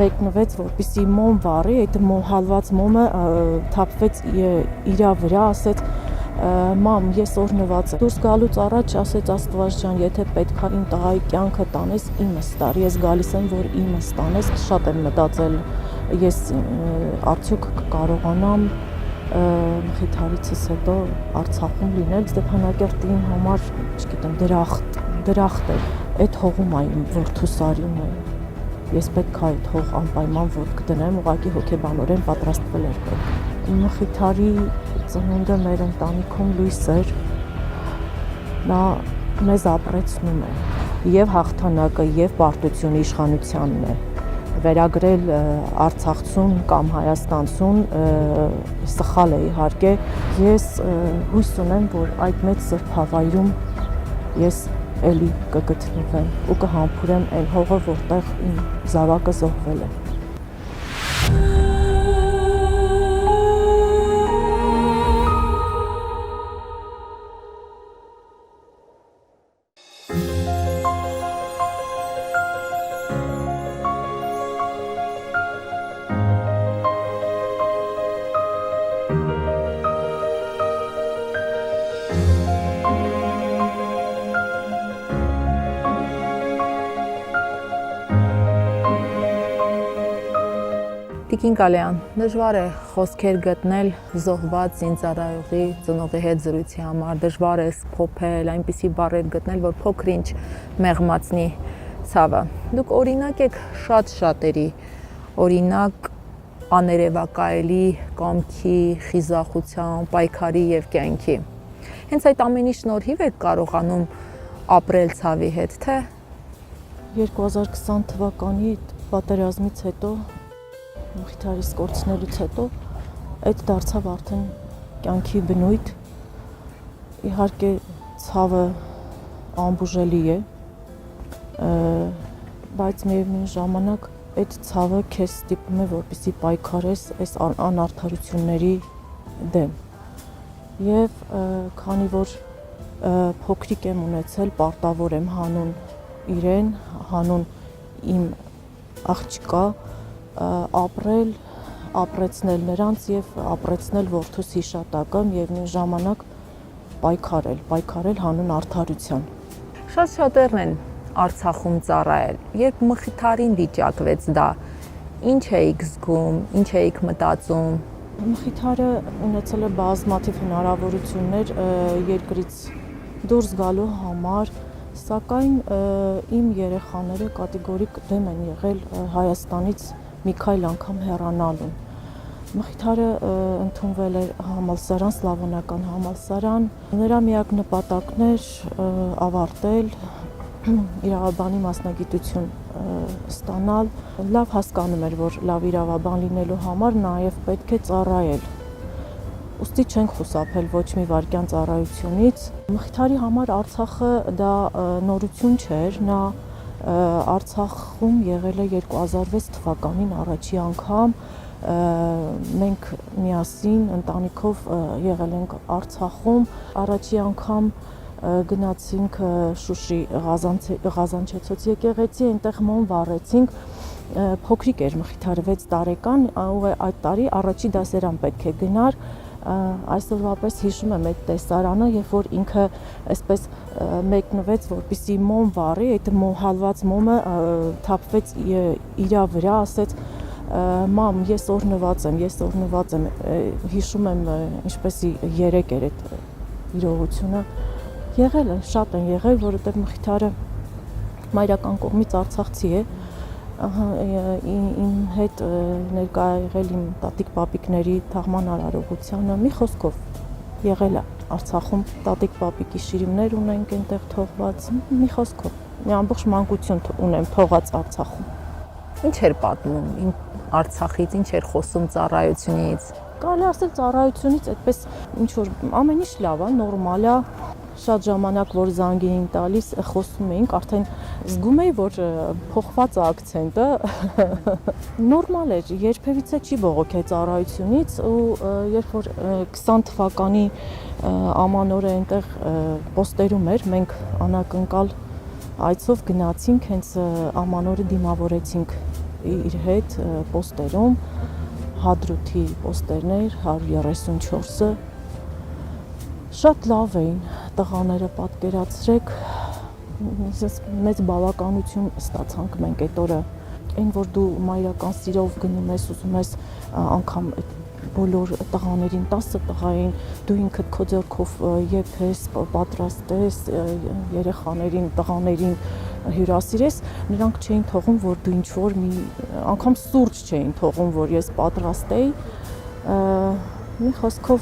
մեկնվեց, որպեսզի մոմ վառի, այդ հալված մոմը թափվեց իրա վրա, ասեց մամ, ես օրհնված եմ։ Դուրս գալուց առաջ ասեց Աստված ջան, եթե պետք է իմ տղայի կյանքը տանես, իմս տար, ես գալիս եմ, որ իմս տանես, շատ եմ մտածել, ես արդյոք կկարողանամ Մխիթարիցս հետո Արցախում լինել, Ստեփանակերտի իմ համար, չգիտեմ, դրախտ էր, այդ հողում է իմ որդուս արյունը, ես պետք է այդ հող անպայման ոտք դնեմ, ուղղակի հոգեբանորեն պատրաստվել էր պետք։ Մխիթարի ծնունդը մեր ընտանիքում լույս էր, նա մեզ ապրեցնում է, և հաղթանակը, և պարտությունը իշխանությանն է, վերագրել Արցախցուն կամ Հայաստանցուն սխալ է իհարկե, ես հույս ունեմ, որ այդ մեծ սրբ հավայրում ես էլի կգտնվեմ ու կհամբուրեմ այն հողը, որտեղ իմ զավակը զոհվել է։ Տիկին Կալյան, դժվար է խոսքեր գտնել զոհված զինծառայողի ծնողի հետ զրույցի համար, դժվար է սփոփել, այնպիսի բառեր գտնել, որ փոքր-ինչ մեղմացնի ցավը։ Դուք օրինակ եք շատ շատերի, օրինակ աներևակայելի կամքի, խիզախության, պայքարի եւ կյանքի։ Հենց այդ ամենի շնորհիվ եք կարողանում ապրել ցավի հետ, թե 2020 թվականի պատերազմից հետո Մխիթարիս կորցնելուց հետո այդ դարձավ արդեն կյանքի բնույթ, իհարկե ցավը անբուժելի է, բայց միևնույն ժամանակ այդ ցավը քեզ ստիպում է, որպեսզի պայքարես այս անարդարությունների դեմ։ Եվ քանի որ փոքրիկ եմ ունեցել, պարտավոր եմ հանուն իրեն, հանուն իմ աղջկա ապրեցնել նրանց և ապրեցնել որդուս հիշատակը, միևնույն ժամանակ պայքարել հանուն արդարության։ Շատ շատերն են Արցախում ծառայել, երբ Մխիթարին վիճակվեց դա, ինչ էիք զգում, ինչ էիք մտածում։ Մխիթարը ունեցել է բազմաթիվ հնարավորություններ երկրից դուրս գալու համար, սակայն իմ երեխաները կատեգորիկ դեմ են եղել Հայաստանից մի քայլ անգամ հեռանալուն։ Մխիթարը ընդունվել էր համալսարան, սլավոնական համալսարան, նրա միակ նպատակն էր ավարտել, իրավաբանի մասնագիտություն ստանալ, լավ հասկանում էր, որ լավ իրավաբան լինելու համար նաև պետք է ծառայել։ Ուստի չենք խուսափել ոչ մի վայրկյան ծառայությունից։ Մխիթարի համար Արցախը դա նորություն չէր, նա Արցախում եղել է 2006 թվականին առաջի անգամ, մենք միասին ընտանիքով եղել ենք Արցախում, առաջի անգամ գնացինք Շուշի Ղազանչեցոց եկեղեցի, այնտեղ մոմ վառեցինք, փոքրիկ էր Մխիթարը 6 տարեկան, այդ տարի առաջի դասերան պետք է գնար, այսօրվա պես հիշում եմ այդ տեսարանը, երբ որ ինքը այսպես մեկնվեց, որպեսզի մոմ վառի, այդ հալված մոմը թափվեց իրա վրա, ասեց մամ, ես օրհնված եմ, հիշում եմ ինչպես 3 էր այդ իրողությունը, եղել է, շատ են եղել, որովհետև Մխիթարը մայրական կողմից արցախցի է, իմ հետ ներկա եղել իմ տատիկ-պապիկների թաղման արարողությանը, մի խոսքով եղել է Արցախում, տատիկ-պապիկի շիրիմներ ունենք այնտեղ թողված, մի խոսքով, մի ամբողջ մանկություն ունեմ թողած Արցախում։ Ինչ էր պատմում Արցախից, ինչ էր խոսում ծառայությունից։ Կարելի ասել ծառայությունից այդպես ինչ-որ ամեն ինչ լավ է, նորմալ է, շատ ժամանակ որ զանգ էին տալիս, խոսում էինք, արդեն զգում էի, որ փոխված է ակցենտը, նորմալ էր, երբևիցե չի բողոքել ծառայությունից ու երբ որ 20 թվականի ամանորը այնտեղ պոստերում էր, մենք անակնկալ այցով գնացինք, հենց ամանորը դիմավորեցինք իր հետ պոստերում, Հադրութի պոստերներ 134-ը շատ լավ էին տղաները, պատկերացրեք, մեծ բավականություն ստացանք մենք այդ օրը, այն որ դու մայրական սիրով գնում ես, ուզում ես անգամ բոլոր տղաներին, 10 տղային դու ինքդ քո ձեռքով եփես, պատրաստես, երեխաներին, տղաներին հյուրասիրես, նրանք չէին թողում, որ դու ինչ-որ անգամ սուրճ չէին թողում, որ ես պատրաստեի, մի խոսքով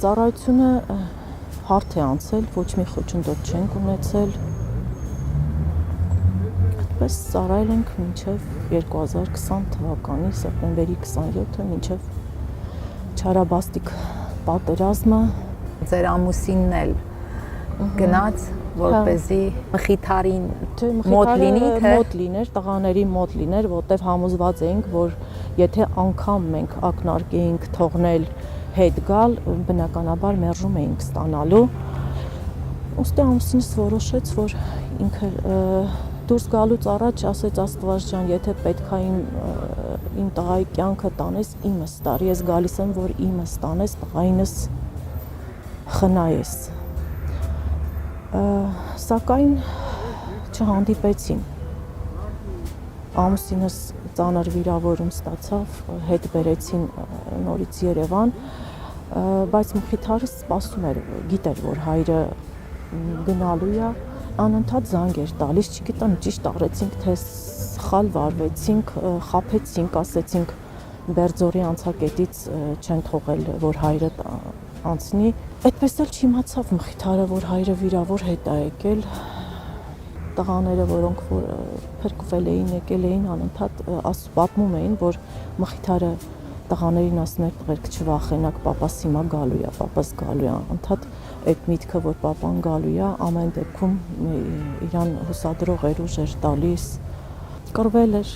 ծառայությունը հարթ է անցել, ոչ մի խոչընդոտ չենք ունեցել, այդպես ծառայել ենք մինչև 2020 թվականի սեպտեմբերի 27-ը, մինչև Չարաբաստիկ պատերազմը։ Ձեր ամուսինն էլ գնաց, որպեսզի մխիթարին մոտ լինի, թե մոտ լիներ, տղաների մոտ լիներ, որտեվ համոզված էինք, որ եթե անգամ մենք ակնարկեինք թողնել հետ գալ, բնականաբար մերժում էինք ստանալու։ Ուստի ամուսինս որոշեց, որ ինքը դուրս գալուց առաջ ասեց Աստված ջան, եթե պետք է իմ տղայի կյանքը տանես, իմս տար, ես գալիս եմ, որ իմս տանես, տղայինս խնայես։ Սակայն չհանդիպեցին։ Ամուսինս ծանր վիրավորում ստացավ, հետ բերեցին նորից Երևան, բայց Մխիթարը սպասում էր, գիտեր, որ հայրը գնալու է, անընդհատ զանգ էր տալիս, չգիտեմ, ճիշտ արեցինք, թե սխալ վարվեցինք, խաբեցինք, ասեցինք Բերձորի անցակետից չեն թողել, որ հայրը անցնի։ Այդպես էլ չիմացավ Մխիթարը, որ հայրը վիրավոր հետ է եկել։ Տղաները, որոնք որ փրկվել էին, եկել էին, անընդհատ պատմում էին, որ Մխիթարը տղաներին ասում էր, տղերք չվախենաք, պապաս հիմա գալու է, պապաս գալու է, անընդհատ այդ միտքը, որ պապան գալու է, ամեն դեպքում իրան հուսադրող ուժ էր տալիս։ Կռվել էր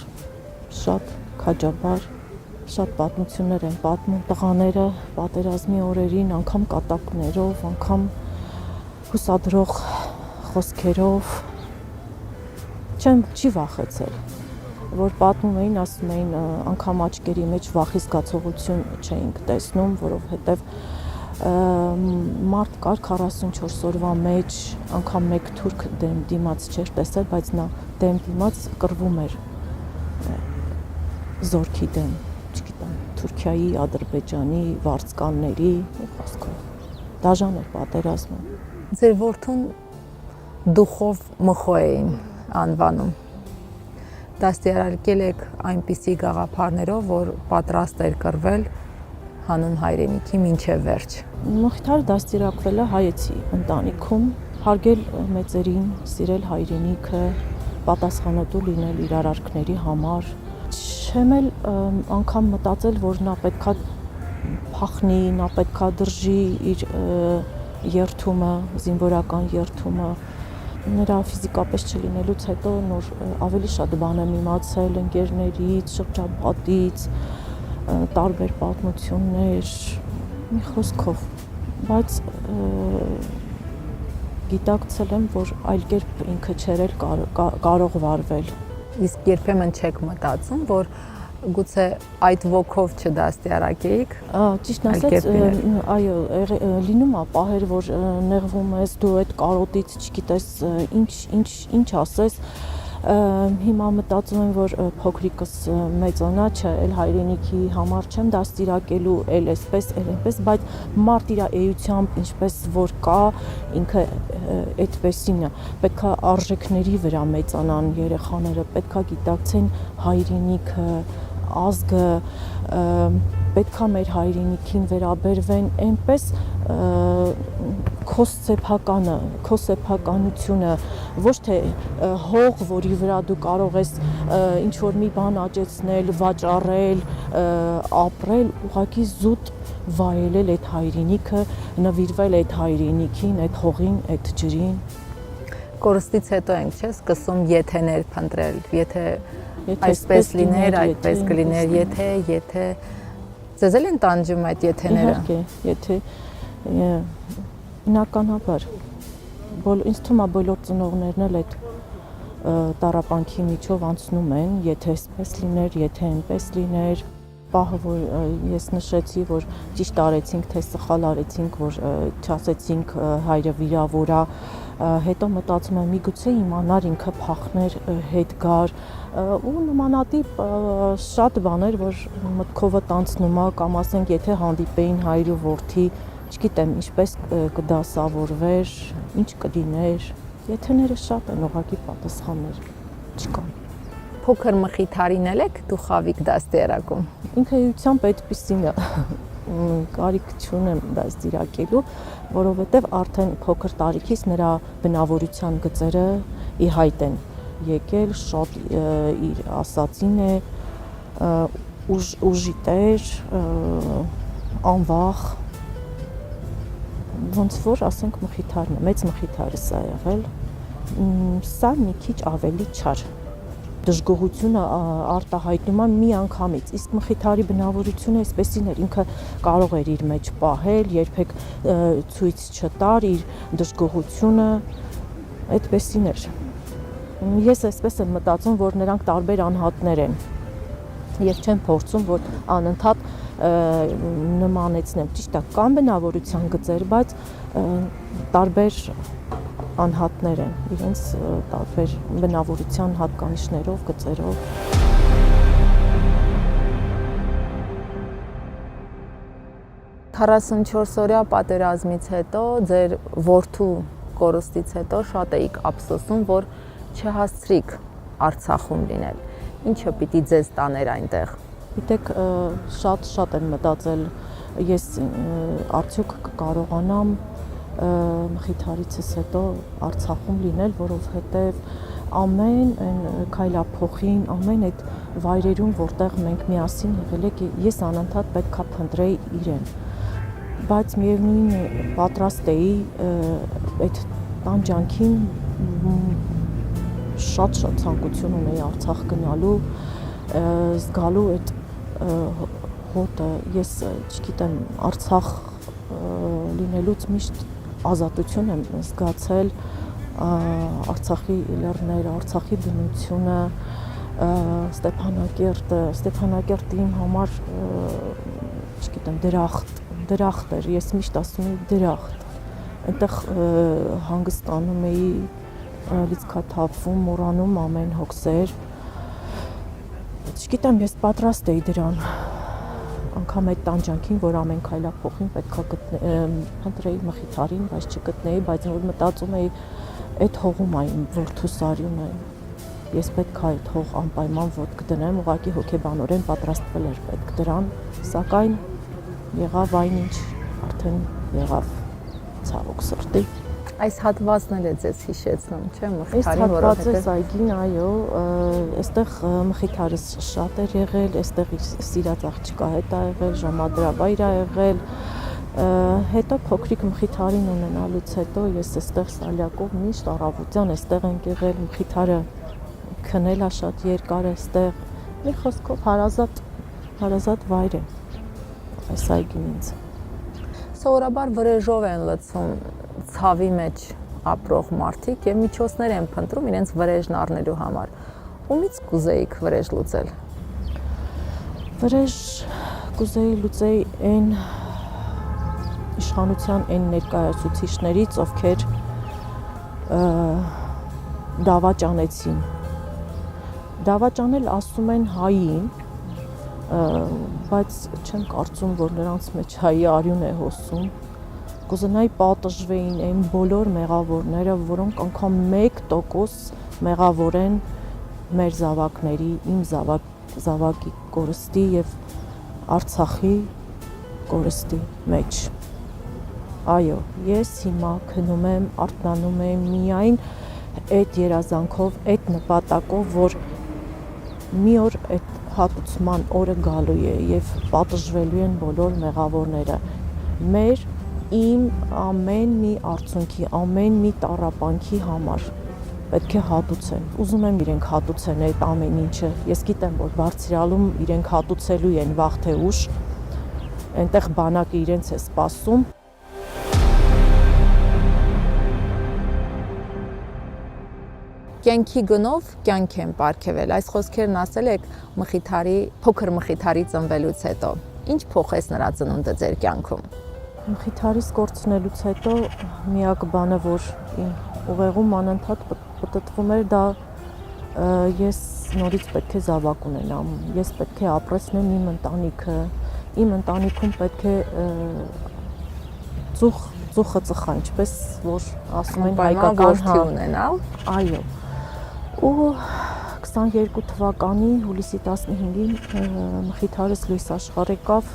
շատ քաջաբար, շատ պատմություններ են պատմում տղաները պատերազմի օրերին, անգամ կատակներով, անգամ հուսադրող խոսքերով, չի վախեցել, որ պատմում էին, ասում էին, անգամ աչքերի մեջ վախի զգացողություն չէինք տեսնում, որովհետև մարդ կար 44 օրվա մեջ, անգամ մեկ թուրք դիմաց չէր տեսել, բայց նա դեմ դիմաց կռվում էր զորքի դեմ, չգիտեմ, Թուրքիայի, Ադրբեջանի, վարձկանների, խոսքով, դաժան էր պատերազմը։ Ձեր որդուն դուխով մխոյին անվանում։ Դաստիարակել եք այնպիսի գաղափարներով, որ պատրաստ էր կռվել հանուն հայրենիքի մինչև վերջ։ Մխիթարը դաստիարակվել է հայեցի ընտանիքում, հարգել մեծերին, սիրել հայրենիքը, պատասխանատու լինել իր արարքների համար։ Չեմ էլ անգամ մտածել, որ նա պետքա փախնի, նա պետքա դրժի իր երթումը, զինվորական երթումը։ Նրա ֆիզիկապես չլինելուց հետո նոր ավելի շատ բան եմ իմացել ընկերներից, շրջապատից, տարբեր պատմություններ, մի խոսքով, բայց գիտակցել եմ, որ այլ կերպ ինքը չէր կարող վարվել։ Իսկ երբեմն չեք մտածում, որ գուցե այդ ոգով չդաստիարակեիք։ Ճիշտ ասած, այո, լինում է պահեր, որ նեղվում ես, դու այդ կարոտից չգիտես ինչ ասես։ Հիմա մտածում եմ, որ փոքրիկս մեծանա, չէ, էլ հայրենիքի համար չեմ դաստիարակելու, էլ այսպես, բայց մարդ իր էությամբ ինչպես որ կա, ինքը այդպեսին է։ Պետքա արժեքների վրա մեծանան երեխաները, պետքա գիտակցեն հայրենիքը, ազգը, պետքա մեր հայրենիքին վերաբերվեն այնպես քո սեփականությունը, ոչ թե հող, որի վրա դու կարող ես ինչ-որ մի բան աճեցնել, վաճառել, ապրել, ուղղակի զուտ վայելել այդ հայրենիքը, նվիրվել այդ հայրենիքին, այդ հողին, այդ ջրին։ Կորստից հետո ենք, չէ՞, սկսում եթեներ փնտրել, եթե այսպես լիներ, այդպես կլիներ, եթե ձեզ էլ են տանջում այդ եթեները։ Իհարկե, եթե բնականաբար ինձ թվում է բոլոր ծնողներն էլ այդ տառապանքի միջով անցնում են, եթե այսպես լիներ, եթե այնպես լիներ։ Պահը, որ ես նշեցի, որ ճիշտ արեցինք, թե սխալ արեցինք, որ չասեցինք հայրը վիրավոր է, հետո մտածում եմ միգուցե իմանար ինքը փախներ, հետ գար ու նմանատիպ շատ բաներ, որ մտքովդ անցնում է, կամ ասենք եթե հանդիպեին հայր ու որդի, չգիտեմ ինչպես կդասավորվեր, ինչ կլիներ, եթեները շատ են, ուղղակի պատասխաններ չկան։ Փոքր մխիթարին եք դու խավիկ դաստիարակում։ Ինքը էությամբ այդպեսին է, կարիք չունեմ դաստիարակելու, որովհետև արդեն փոքր տարիքից նրա բնավորության գծերը ի հայտ են եկել, շատ իր ասածին է, ուժի տեր, անվախ, ոնց որ ասենք մխիթարն է, մեծ մխիթարը սա եղել, սա մի քիչ ավելի չար։ Դժգոհությունը արտահայտում է մի անգամից, իսկ մխիթարի բնավորությունը այսպեսին էր, ինքը կարող էր իր մեջ պահել, երբեք ցույց չտար իր դժգոհությունը, այդպեսին էր։ Ես այսպես եմ մտածում, որ նրանք տարբեր անհատներ են եւ չեմ փորձում, որ անընդհատ նմանեցնեմ, ճիշտ է, կան բնավորության գծեր, բայց տարբեր անհատներ են, իրենց տարբեր բնավորության հատկանիշներով, գծերով։ Քառասունչորսօրյա պատերազմից հետո ձեր որդու կորստից հետո շատ էիք ափսոսում, որ չհասցրիք Արցախում լինել։ Ինչը պիտի ձեզ տաներ այնտեղ։ Գիտեք, շատ եմ մտածել, ես արդյոք կկարողանամ մխիթարիցս հետո Արցախում լինել, որովհետև ամեն քայլափոխին, ամեն այդ վայրերում, որտեղ մենք միասին եղել ենք, ես անընդհատ պետքա փնտրեի իրեն, բայց միևնույն պատրաստ էի այդ տանջանքին, շատ ցանկություն ունեի Արցախ գնալու, զգալու այդ հոտը, ես չգիտեմ, Արցախ լինելուց միշտ ազատություն եմ զգացել, Արցախի լեռները, Արցախի բնությունը, Ստեփանակերտը իմ համար, չգիտեմ, դրախտ էր, ես միշտ ասում եի դրախտ, այնտեղ հանգստանում էի, լիցքաթափվում, մոռանում ամեն հոգսեր, չգիտեմ, ես պատրաստ էի դրան, անգամ այդ տանջանքին, որ ամեն քայլափոխին պետքա փնտրեի մխիթարին, բայց չգտնեի, բայց որ մտածում էի այդ հողում է իմ որդու Սարյունը, ես պետքա այդ հող անպայման ոտք դնեմ, ուղղակի հոգեբանորեն պատրաստվել էր պետք դրան, սակայն եղավ այնինչ արդեն եղավ, ցավոք սրտի։ Այս հատվածն էլ է ձեզ հիշեցնում, չէ՞, մխիթարին, որովհետև այս այգին, այո, այստեղ մխիթարս շատ էր եղել, այստեղ սիրած աղջկա հետ ա եղել, ժամադրավայր ա եղել, հետո փոքրիկ մխիթարին ունենալուց հետո ես այստեղ Սալյակով միշտ առավոտյան այստեղ ենք եղել, մխիթարը քնել ա շատ երկար այստեղ, մի խոսքով հարազատ վայր է այս այգին ինձ։ Սովորաբար վրեժով են լցում ցավի մեջ ապրող մարդիկ եւ միջոցներ են փնտրում իրենց վրեժն առնելու համար։ Ումից կուզեիք վրեժ լուծել։ Վրեժ կուզեի լուծեի այն իշխանության այն ներկայացուցիչներից, ովքեր դավաճանեցին։ Դավաճանել ասում են հային, բայց չեմ կարծում, որ նրանց մեջ հայի արյուն է հոսում։ Կուզենայի պատժվեին այն բոլոր մեղավորները, որոնք անգամ 1% մեղավոր են մեր զավակների, իմ զավակի կորստի եւ Արցախի կորստի մեջ։ Այո, ես հիմա քնում եմ, արթնանում եմ միայն այդ երազանքով, այդ նպատակով, որ մի օր այդ հատուցման օրը գալու է եւ պատժվելու են բոլոր մեղավորները։ Իմ ամեն մի արցունքի, ամեն մի տառապանքի համար պետք է հատուցեն։ Ուզում եմ իրենք հատուցեն այդ ամեն ինչը։ Ես գիտեմ, որ Բարձրյալում իրենք հատուցելու են վաղ թե ուշ, այնտեղ բանակը իրենց է սպասում։ կյանքի գնով կյանք եմ պարգևել։ Այս խոսքերն ասել եք փոքր Մխիթարի ծնվելուց հետո։ Ինչ փոխեց նրա ծնունդը ձեր կյանքում։ Մխիթարից կորցնելուց հետո միակ բանը, որ իմ ուղեղում անընդհատ պտտվում էր, դա ես նորից պետք է զավակ ունենամ, ես պետք է ապրեցնեմ իմ ընտանիքը, իմ ընտանիքում պետք է ծուխը ծխա, ինչպես որ ասում են հայկական ունենալ։ Այո։ Ու 22 թվականի հուլիսի 15-ին Մխիթարս լույս աշխարհ եկավ։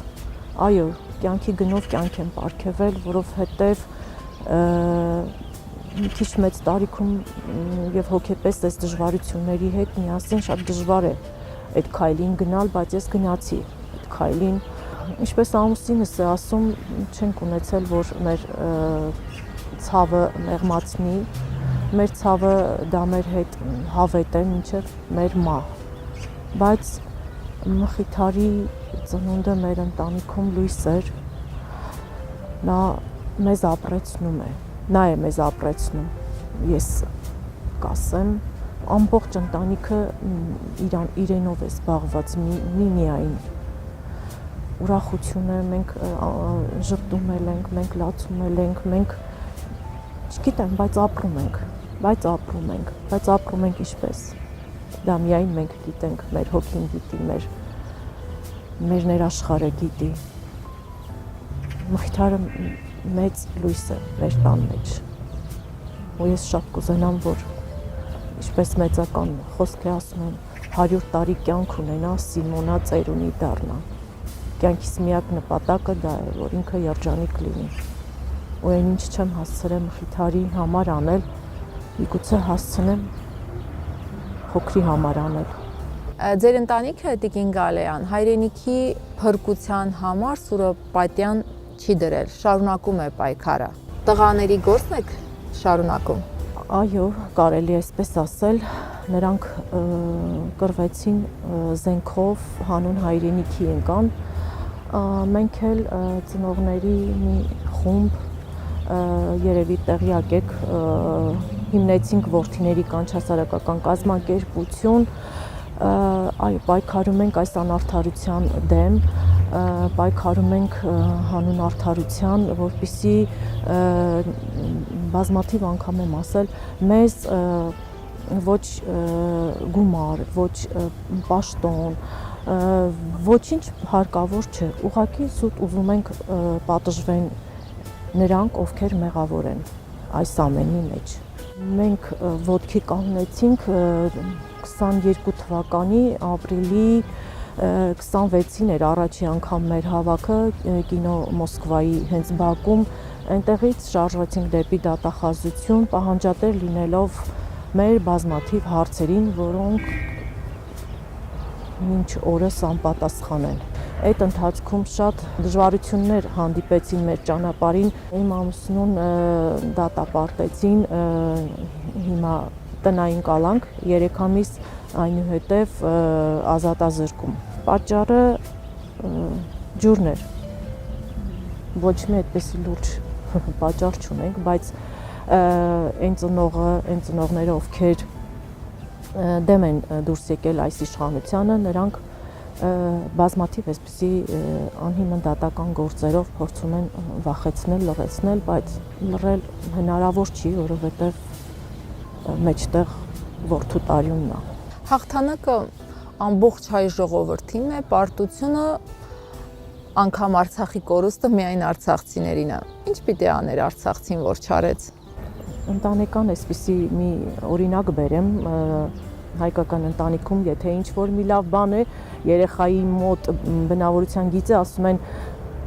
Այո, կյանքի գնով կյանք եմ պարգևել, որովհետև մի քիչ մեծ տարիքում եւ հոգեպես այս դժվարությունների հետ միասին շատ դժվար է այդ քայլին գնալ, բայց ես գնացի այդ քայլին։ Ինչպես ամուսինս է ասում, չենք ունեցել, որ մեր ցավը մեղմացնի, մեր ցավը դա մեր հետ հավետ է մինչև մեր մահ։ Բայց Մխիթարի ծնունդը մեր ընտանիքում լույս էր, նա մեզ ապրեցնում է, նա է մեզ ապրեցնում, ես կասեմ, ամբողջ ընտանիքը իրենով է զբաղված, միայն ուրախություն է, մենք ժպտում ենք, մենք լացում ենք, մենք չգիտեմ, բայց ապրում ենք, բայց ապրում ենք ինչպես։ Դա միայն մենք գիտենք, մեր հոգին գիտի, մեր ներաշխարհը գիտի։ Մխիթարը մեծ լույս է մեր տան մեջ։ Ու ես շատ կուզենամ, որ ինչպես մեծական խոսք է ասում են, 100 տարի կյանք ունենա, Սիմոնա ծերունի դառնա։ Կյանքիս միակ նպատակը դա է, որ ինքը երջանիկ լինի։ Ու այն ինչ չեմ հասցրել Մխիթարի համար անել, միգուցե հասցնեմ փոքրի համար անել։ Ձեր ընտանիքը Տիկին Գալեյան հայրենիքի փրկության համար Սուրոպատյան չի դրել, շարունակում է պայքարը։ Տղաների գործն եք շարունակում։ Այո, կարելի է այսպես ասել, նրանք կռվեցին զենքով հանուն հայրենիքի եկան։ Մենք էլ ծնողների մի խումբ, երևի տեղյակ եք, հիմնեցինք որդիների կանչասարակական կազմակերպություն, այո, պայքարում ենք այս անարդարության դեմ, պայքարում ենք հանուն արդարության, որպեսզի բազմաթիվ անգամ եմ ասել, մեզ ոչ գումար, ոչ պաշտոն, ոչինչ հարկավոր չէ, ուղղակի զուտ ուզում ենք պատժվեն նրանք, ովքեր մեղավոր են այս ամենի մեջ։ Մենք ոտքի կանգնեցինք 22 թվականի ապրիլի 26-ին էր առաջի անգամ մեր հավաքը կինո Մոսկվայի հենց Բաքում, այնտեղից շարժվեցինք դեպի դատախազություն, պահանջատեր լինելով մեր բազմաթիվ հարցերին, որոնք մինչ օրս անպատասխան են։ Այդ ընթացքում շատ դժվարություններ հանդիպեցին մեր ճանապարհին, իմ ամուսնուն դատապարտեցին, հիմա տնային կալանք 3 ամիս, այնուհետև ազատազրկում։ Պատճառը ջուրն էր, ոչ մի այդպեսի լուրջ պատճառ չունենք, բայց այն ծնողները, ովքեր դեմ են դուրս եկել այս իշխանությանը, նրանք բազմաթիվ այսպիսի անհիմն դատական գործերով փորձում են վախեցնել, լռեցնել, բայց լռել հնարավոր չի, որովհետև մեջտեղ որդու տարյունն է։ Հաղթանակը ամբողջ հայ ժողովրդին է, պարտությունը անգամ Արցախի կորուստը միայն արցախցիներին է։ Ինչ պիտի աներ արցախցին, որ չարեց։ Ընտանեկան այսպիսի մի օրինակ բերեմ, հայկական ընտանիքում, եթե ինչ-որ մի լավ բան է, երեխայի մոտ բնավորության գիծը ասում են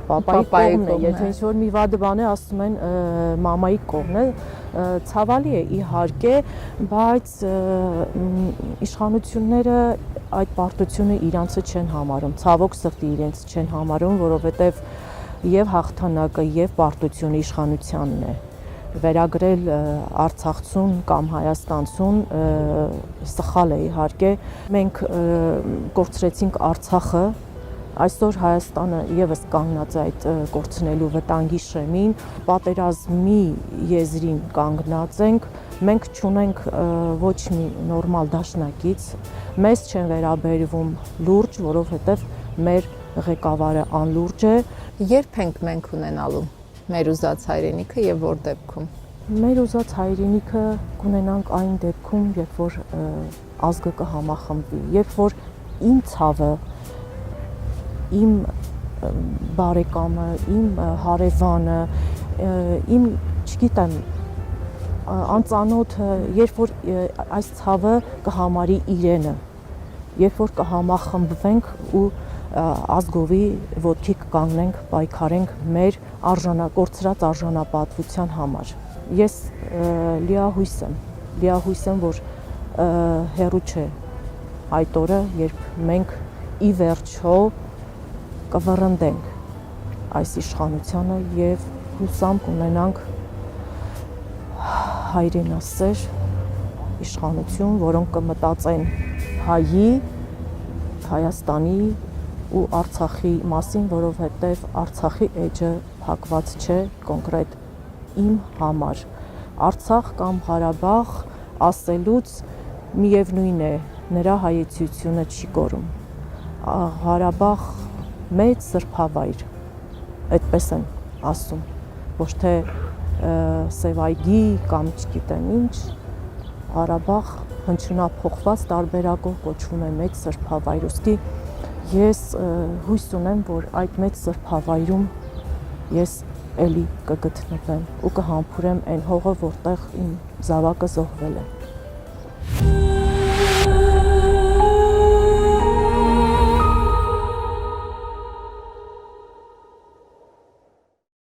պապայի կողմն է, եթե ինչ-որ մի վատ բան է, ասում են մամայի կողմն է, ցավալի է իհարկե, բայց իշխանությունները այդ պարտությունը իրանցը չեն համարում, ցավոք սրտի իրենց չեն համարում, որովհետև եւ հաղթանակը եւ պարտությունը իշխանությանն է։ Վերագրել Արցախցուն կամ Հայաստանցուն սխալ է իհարկե։ Մենք կորցրեցինք Արցախը, այսօր Հայաստանը եւս կանգնած է այդ կորցնելու վտանգի շեմին, պատերազմի եզրին կանգնած ենք, Մենք չունենք ոչ մի նորմալ դաշնակից, մեզ չեն վերաբերվում լուրջ, որովհետև մեր ղեկավարը անլուրջ է։ Երբ ենք մենք ունենալու մեր ուզած հայրենիքը եւ որ դեպքում։ Մեր ուզած հայրենիքը կունենանք այն դեպքում, երբ որ ազգը կհամախմբվի, երբ որ իմ ցավը, իմ բարեկամը, իմ հարևանը, իմ, չգիտեմ, անծանոթը, երբ որ այս ցավը կհամարի իրենը, երբ որ կհամախմբվենք ու ազգովի ոտքի կկանգնենք, պայքարենք մեր կորցրած արժանապատվության համար։ Ես լիահույս եմ, որ հեռու չէ այդ օրը, երբ մենք ի վերջո կվռնդենք այս իշխանությանը եւ հուսամ կունենանք հայրենասեր իշխանություն, որոնք կմտածեն հայի, Հայաստանի ու Արցախի մասին, որովհետև Արցախի էջը փակված չէ կոնկրետ իմ համար։ Արցախ կամ Ղարաբաղ ասելուց միևնույն է, նրա հայեցությունը չի կորում։ Ղարաբաղ մեծ սրբավայր, այդպես են ասում, ոչ թե Սևայգի կամ չգիտեմ ինչ, Ղարաբաղ հնչյունափոխված տարբերակով կոչվում է մեծ սրբավայր, ուստի ես հույս ունեմ, որ այդ մեծ սրբավայրում ես էլի կգտնվեմ ու կհամբուրեմ այն հողը, որտեղ իմ զավակը զոհվել է։